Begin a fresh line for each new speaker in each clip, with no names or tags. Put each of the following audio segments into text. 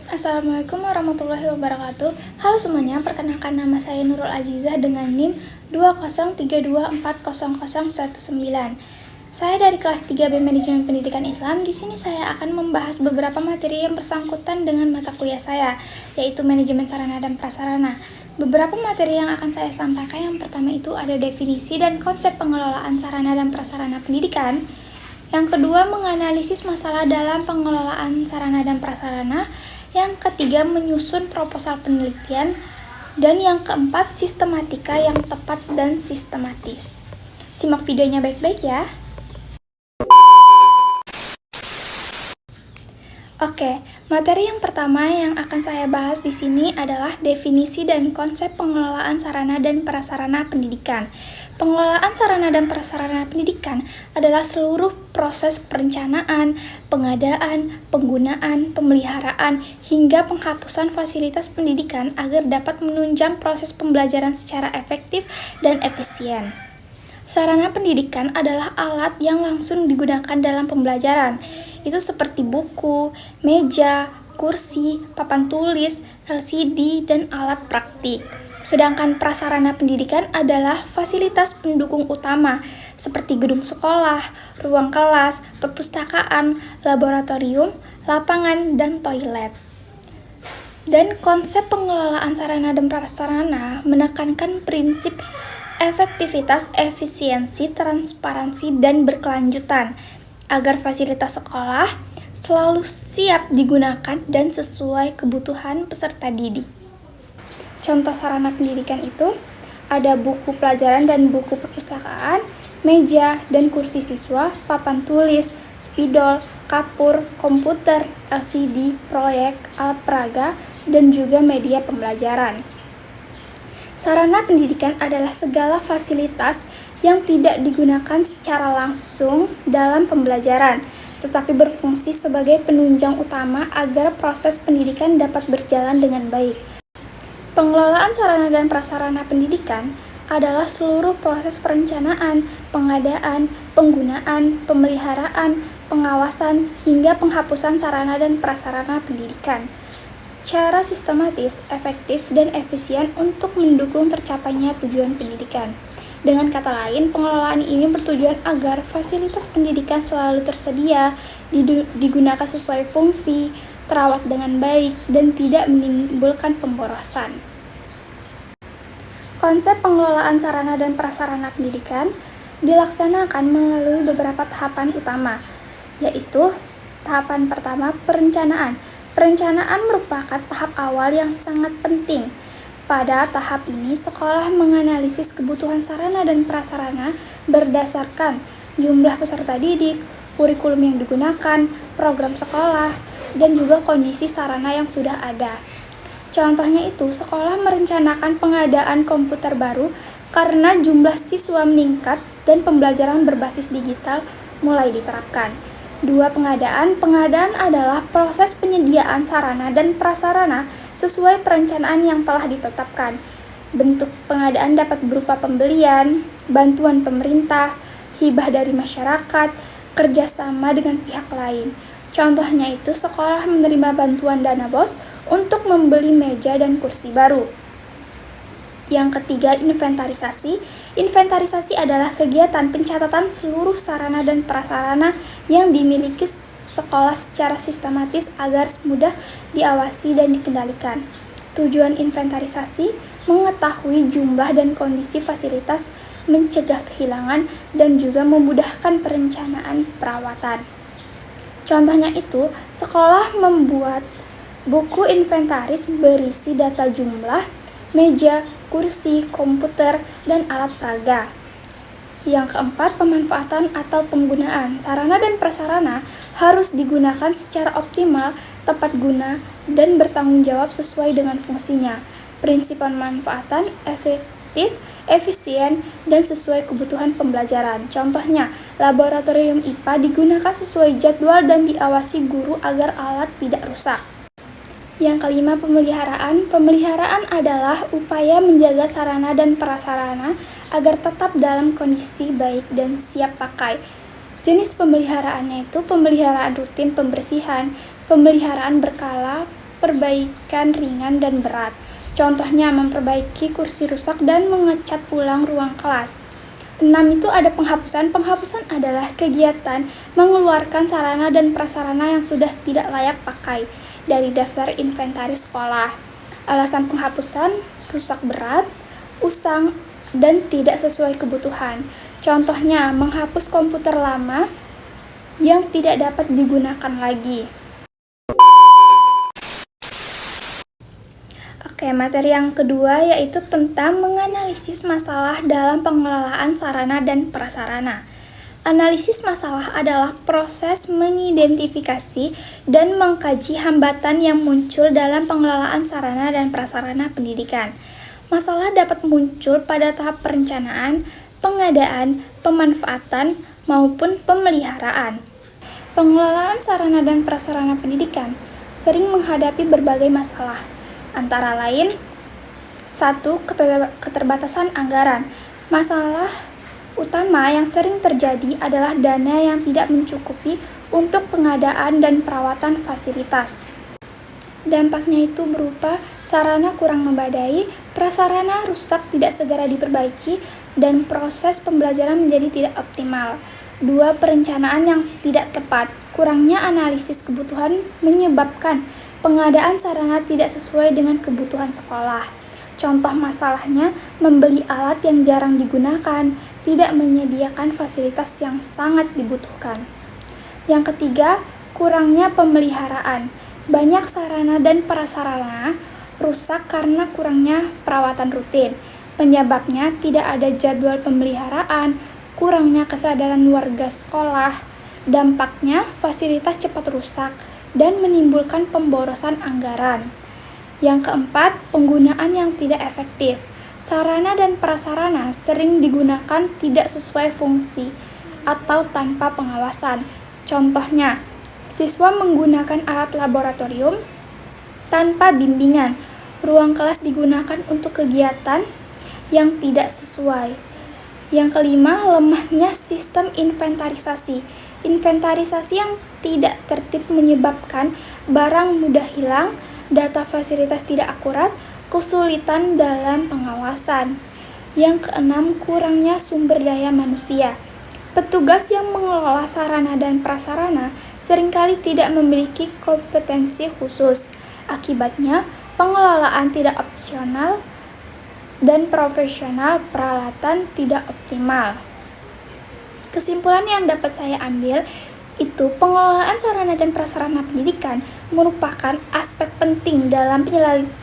Assalamualaikum warahmatullahi wabarakatuh. Halo semuanya, perkenalkan nama saya Nurul Azizah dengan NIM 203240019. Saya dari kelas 3B Manajemen Pendidikan Islam. Di sini saya akan membahas beberapa materi yang bersangkutan dengan mata kuliah saya, yaitu manajemen sarana dan prasarana. Beberapa materi yang akan saya sampaikan, yang pertama itu ada definisi dan konsep pengelolaan sarana dan prasarana pendidikan. Yang kedua, menganalisis masalah dalam pengelolaan sarana dan prasarana. Yang ketiga, menyusun proposal penelitian. Dan yang keempat, sistematika yang tepat dan sistematis. Simak videonya baik-baik ya. Oke, materi yang pertama yang akan saya bahas di sini adalah definisi dan konsep pengelolaan sarana dan prasarana pendidikan. Pengelolaan sarana dan prasarana pendidikan adalah seluruh proses perencanaan, pengadaan, penggunaan, pemeliharaan, hingga penghapusan fasilitas pendidikan agar dapat menunjang proses pembelajaran secara efektif dan efisien. Sarana pendidikan adalah alat yang langsung digunakan dalam pembelajaran. Itu seperti buku, meja, kursi, papan tulis, LCD, dan alat praktik. Sedangkan prasarana pendidikan adalah fasilitas pendukung utama seperti gedung sekolah, ruang kelas, perpustakaan, laboratorium, lapangan, dan toilet. Dan konsep pengelolaan sarana dan prasarana menekankan prinsip efektivitas, efisiensi, transparansi, dan berkelanjutan agar fasilitas sekolah selalu siap digunakan dan sesuai kebutuhan peserta didik. Contoh sarana pendidikan itu ada buku pelajaran dan buku perpustakaan, meja dan kursi siswa, papan tulis, spidol, kapur, komputer, LCD, proyek, alat peraga, dan juga media pembelajaran. Sarana pendidikan adalah segala fasilitas yang tidak digunakan secara langsung dalam pembelajaran, tetapi berfungsi sebagai penunjang utama agar proses pendidikan dapat berjalan dengan baik. Pengelolaan sarana dan prasarana pendidikan adalah seluruh proses perencanaan, pengadaan, penggunaan, pemeliharaan, pengawasan, hingga penghapusan sarana dan prasarana pendidikan secara sistematis, efektif, dan efisien untuk mendukung tercapainya tujuan pendidikan. Dengan kata lain, pengelolaan ini bertujuan agar fasilitas pendidikan selalu tersedia, digunakan sesuai fungsi, terawat dengan baik, dan tidak menimbulkan pemborosan. Konsep pengelolaan sarana dan prasarana pendidikan dilaksanakan melalui beberapa tahapan utama, yaitu tahapan pertama, perencanaan. Perencanaan merupakan tahap awal yang sangat penting. Pada tahap ini, sekolah menganalisis kebutuhan sarana dan prasarana berdasarkan jumlah peserta didik, kurikulum yang digunakan, program sekolah, dan juga kondisi sarana yang sudah ada. Contohnya itu, sekolah merencanakan pengadaan komputer baru karena jumlah siswa meningkat dan pembelajaran berbasis digital mulai diterapkan. 2. Pengadaan adalah proses penyediaan sarana dan prasarana sesuai perencanaan yang telah ditetapkan. Bentuk pengadaan dapat berupa pembelian, bantuan pemerintah, hibah dari masyarakat, kerjasama dengan pihak lain. Contohnya itu, sekolah menerima bantuan dana BOS untuk membeli meja dan kursi baru. Yang ketiga, inventarisasi. Inventarisasi adalah kegiatan pencatatan seluruh sarana dan prasarana yang dimiliki sekolah secara sistematis agar mudah diawasi dan dikendalikan. Tujuan inventarisasi mengetahui jumlah dan kondisi fasilitas, mencegah kehilangan, dan juga memudahkan perencanaan perawatan. Contohnya itu, sekolah membuat buku inventaris berisi data jumlah, meja, kursi, komputer, dan alat peraga. Yang keempat, pemanfaatan atau penggunaan. Sarana dan prasarana harus digunakan secara optimal, tepat guna, dan bertanggung jawab sesuai dengan fungsinya. Prinsip pemanfaatan efektif, efisien, dan sesuai kebutuhan pembelajaran. Contohnya, laboratorium IPA digunakan sesuai jadwal dan diawasi guru agar alat tidak rusak. Yang kelima, pemeliharaan. Pemeliharaan adalah upaya menjaga sarana dan prasarana agar tetap dalam kondisi baik dan siap pakai. Jenis pemeliharaannya itu pemeliharaan rutin pembersihan, pemeliharaan berkala, perbaikan ringan dan berat. Contohnya memperbaiki kursi rusak dan mengecat ulang ruang kelas. 6 itu ada penghapusan. Penghapusan adalah kegiatan mengeluarkan sarana dan prasarana yang sudah tidak layak pakai dari daftar inventaris sekolah. Alasan penghapusan rusak berat, usang, dan tidak sesuai kebutuhan. Contohnya menghapus komputer lama yang tidak dapat digunakan lagi. Oke, materi yang kedua yaitu tentang menganalisis masalah dalam pengelolaan sarana dan prasarana. Analisis masalah adalah proses mengidentifikasi dan mengkaji hambatan yang muncul dalam pengelolaan sarana dan prasarana pendidikan. Masalah dapat muncul pada tahap perencanaan, pengadaan, pemanfaatan, maupun pemeliharaan. Pengelolaan sarana dan prasarana pendidikan sering menghadapi berbagai masalah, antara lain 1. Keterbatasan anggaran. Masalah utama yang sering terjadi adalah dana yang tidak mencukupi untuk pengadaan dan perawatan fasilitas. Dampaknya itu berupa sarana kurang memadai, prasarana rusak tidak segera diperbaiki, dan proses pembelajaran menjadi tidak optimal. 2. Perencanaan yang tidak tepat. Kurangnya analisis kebutuhan menyebabkan pengadaan sarana tidak sesuai dengan kebutuhan sekolah. Contoh masalahnya, membeli alat yang jarang digunakan, tidak menyediakan fasilitas yang sangat dibutuhkan. Yang ketiga, kurangnya pemeliharaan. Banyak sarana dan prasarana rusak karena kurangnya perawatan rutin. Penyebabnya tidak ada jadwal pemeliharaan, kurangnya kesadaran warga sekolah. Dampaknya fasilitas cepat rusak dan menimbulkan pemborosan anggaran. Yang keempat, penggunaan yang tidak efektif. Sarana dan prasarana sering digunakan tidak sesuai fungsi atau tanpa pengawasan. Contohnya, siswa menggunakan alat laboratorium tanpa bimbingan. Ruang kelas digunakan untuk kegiatan yang tidak sesuai. Yang kelima, lemahnya sistem inventarisasi. Inventarisasi yang tidak tertib menyebabkan barang mudah hilang, data fasilitas tidak akurat, kesulitan dalam pengawasan. Yang keenam, kurangnya sumber daya manusia. Petugas yang mengelola sarana dan prasarana seringkali tidak memiliki kompetensi khusus. Akibatnya, pengelolaan tidak opsional dan profesional, peralatan tidak optimal. Kesimpulan yang dapat saya ambil itu pengelolaan sarana dan prasarana pendidikan merupakan aspek penting dalam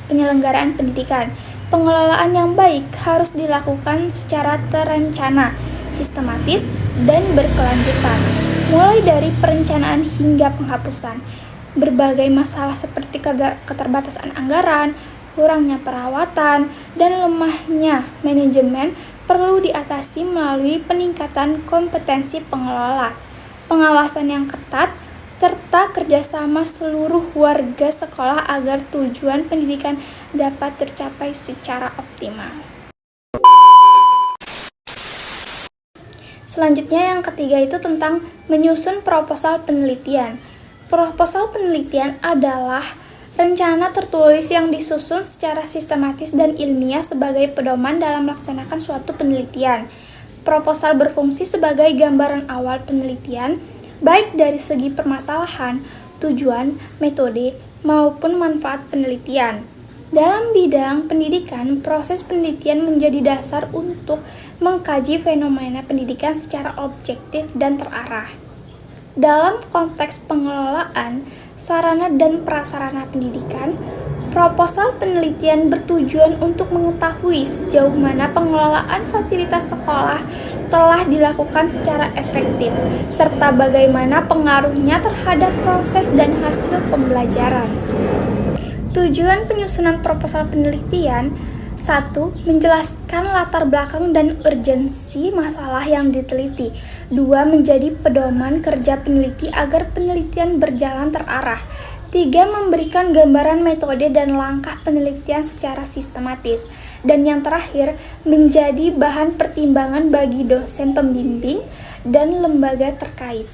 penyelenggaraan pendidikan. Pengelolaan yang baik harus dilakukan secara terencana, sistematis, dan berkelanjutan, mulai dari perencanaan hingga penghapusan. Berbagai masalah seperti keterbatasan anggaran, kurangnya perawatan, dan lemahnya manajemen perlu diatasi melalui peningkatan kompetensi pengelola, pengawasan yang ketat, serta kerjasama seluruh warga sekolah agar tujuan pendidikan dapat tercapai secara optimal. Selanjutnya yang ketiga itu tentang menyusun proposal penelitian. Proposal penelitian adalah rencana tertulis yang disusun secara sistematis dan ilmiah sebagai pedoman dalam melaksanakan suatu penelitian. Proposal berfungsi sebagai gambaran awal penelitian, baik dari segi permasalahan, tujuan, metode, maupun manfaat penelitian. Dalam bidang pendidikan, proses penelitian menjadi dasar untuk mengkaji fenomena pendidikan secara objektif dan terarah. Dalam konteks pengelolaan sarana dan prasarana pendidikan, proposal penelitian bertujuan untuk mengetahui sejauh mana pengelolaan fasilitas sekolah telah dilakukan secara efektif, serta bagaimana pengaruhnya terhadap proses dan hasil pembelajaran. Tujuan penyusunan proposal penelitian: 1. Menjelaskan latar belakang dan urgensi masalah yang diteliti. 2. Menjadi pedoman kerja peneliti agar penelitian berjalan terarah. 3. Memberikan gambaran metode dan langkah penelitian secara sistematis. Dan yang terakhir, menjadi bahan pertimbangan bagi dosen pembimbing dan lembaga terkait.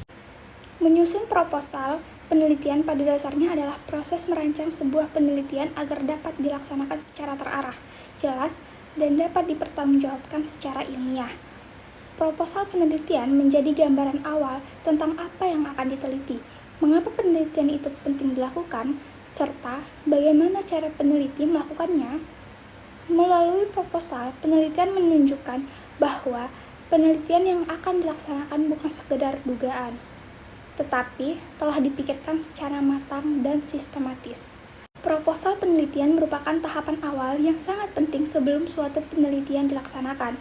Menyusun proposal penelitian pada dasarnya adalah proses merancang sebuah penelitian agar dapat dilaksanakan secara terarah, jelas, dan dapat dipertanggungjawabkan secara ilmiah. Proposal penelitian menjadi gambaran awal tentang apa yang akan diteliti, mengapa penelitian itu penting dilakukan, serta bagaimana cara peneliti melakukannya. Melalui proposal, penelitian menunjukkan bahwa penelitian yang akan dilaksanakan bukan sekedar dugaan, tetapi telah dipikirkan secara matang dan sistematis. Proposal penelitian merupakan tahapan awal yang sangat penting sebelum suatu penelitian dilaksanakan.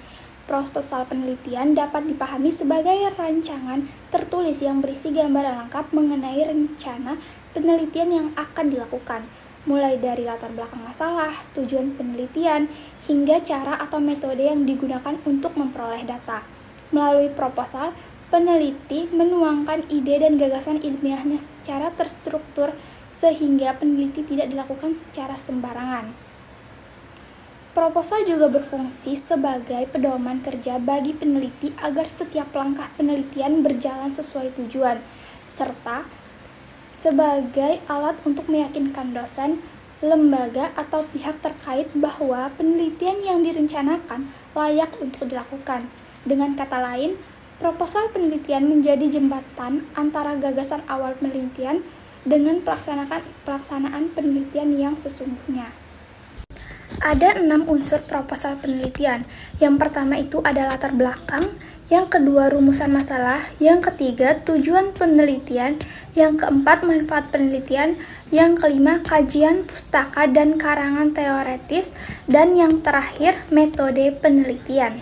Proposal penelitian dapat dipahami sebagai rancangan tertulis yang berisi gambaran lengkap mengenai rencana penelitian yang akan dilakukan, mulai dari latar belakang masalah, tujuan penelitian, hingga cara atau metode yang digunakan untuk memperoleh data. Melalui proposal, peneliti menuangkan ide dan gagasan ilmiahnya secara terstruktur sehingga peneliti tidak dilakukan secara sembarangan. Proposal juga berfungsi sebagai pedoman kerja bagi peneliti agar setiap langkah penelitian berjalan sesuai tujuan, serta sebagai alat untuk meyakinkan dosen, lembaga, atau pihak terkait bahwa penelitian yang direncanakan layak untuk dilakukan. Dengan kata lain, proposal penelitian menjadi jembatan antara gagasan awal penelitian dengan pelaksanaan penelitian yang sesungguhnya. Ada 6 unsur proposal penelitian. Yang pertama itu ada latar belakang, yang kedua rumusan masalah, yang ketiga tujuan penelitian, yang keempat manfaat penelitian, yang kelima kajian pustaka dan karangan teoretis, dan yang terakhir metode penelitian.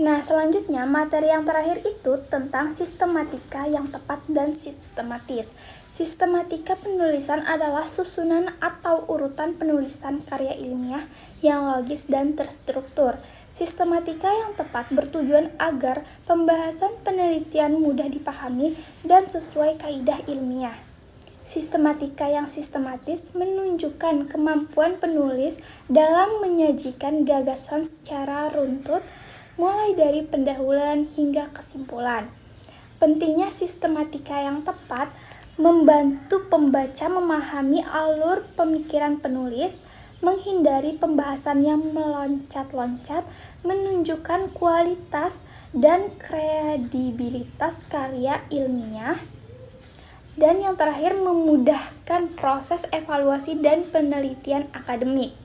Nah, selanjutnya materi yang terakhir itu tentang sistematika yang tepat dan sistematis. Sistematika penulisan adalah susunan atau urutan penulisan karya ilmiah yang logis dan terstruktur. Sistematika yang tepat bertujuan agar pembahasan penelitian mudah dipahami dan sesuai kaidah ilmiah. Sistematika yang sistematis menunjukkan kemampuan penulis dalam menyajikan gagasan secara runtut, mulai dari pendahuluan hingga kesimpulan. Pentingnya sistematika yang tepat membantu pembaca memahami alur pemikiran penulis, menghindari pembahasan yang meloncat-loncat, menunjukkan kualitas dan kredibilitas karya ilmiah, dan yang terakhir memudahkan proses evaluasi dan penelitian akademik.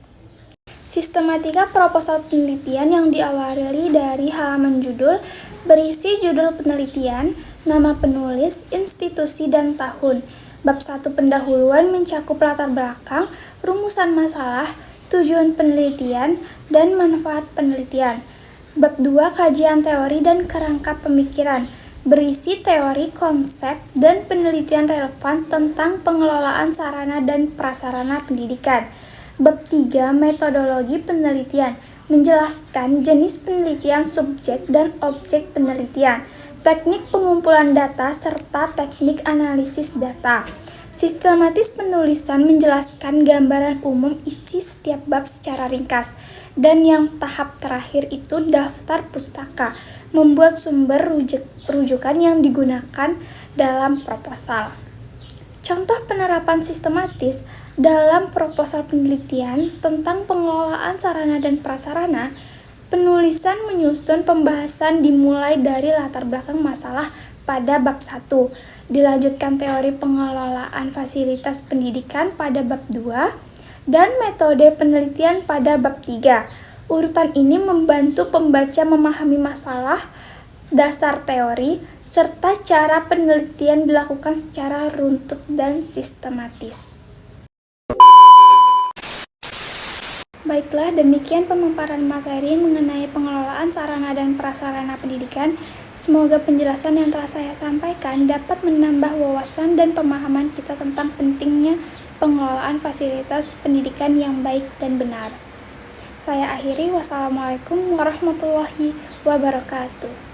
Sistematika proposal penelitian yang diawali dari halaman judul berisi judul penelitian, nama penulis, institusi, dan tahun. Bab 1 pendahuluan mencakup latar belakang, rumusan masalah, tujuan penelitian, dan manfaat penelitian. Bab 2 kajian teori dan kerangka pemikiran, berisi teori, konsep, dan penelitian relevan tentang pengelolaan sarana dan prasarana pendidikan. Bab 3 metodologi penelitian, menjelaskan jenis penelitian, subjek dan objek penelitian, teknik pengumpulan data, serta teknik analisis data. Sistematis penulisan menjelaskan gambaran umum isi setiap bab secara ringkas. Dan yang tahap terakhir itu daftar pustaka, membuat sumber rujukan yang digunakan dalam proposal. Contoh penerapan sistematis dalam proposal penelitian tentang pengelolaan sarana dan prasarana, penulisan menyusun pembahasan dimulai dari latar belakang masalah pada bab 1, dilanjutkan teori pengelolaan fasilitas pendidikan pada bab 2, dan metode penelitian pada bab 3. Urutan ini membantu pembaca memahami masalah, dasar teori, serta cara penelitian dilakukan secara runtut dan sistematis. Baiklah, demikian pemaparan materi mengenai pengelolaan sarana dan prasarana pendidikan. Semoga penjelasan yang telah saya sampaikan dapat menambah wawasan dan pemahaman kita tentang pentingnya pengelolaan fasilitas pendidikan yang baik dan benar. Saya akhiri, wassalamualaikum warahmatullahi wabarakatuh.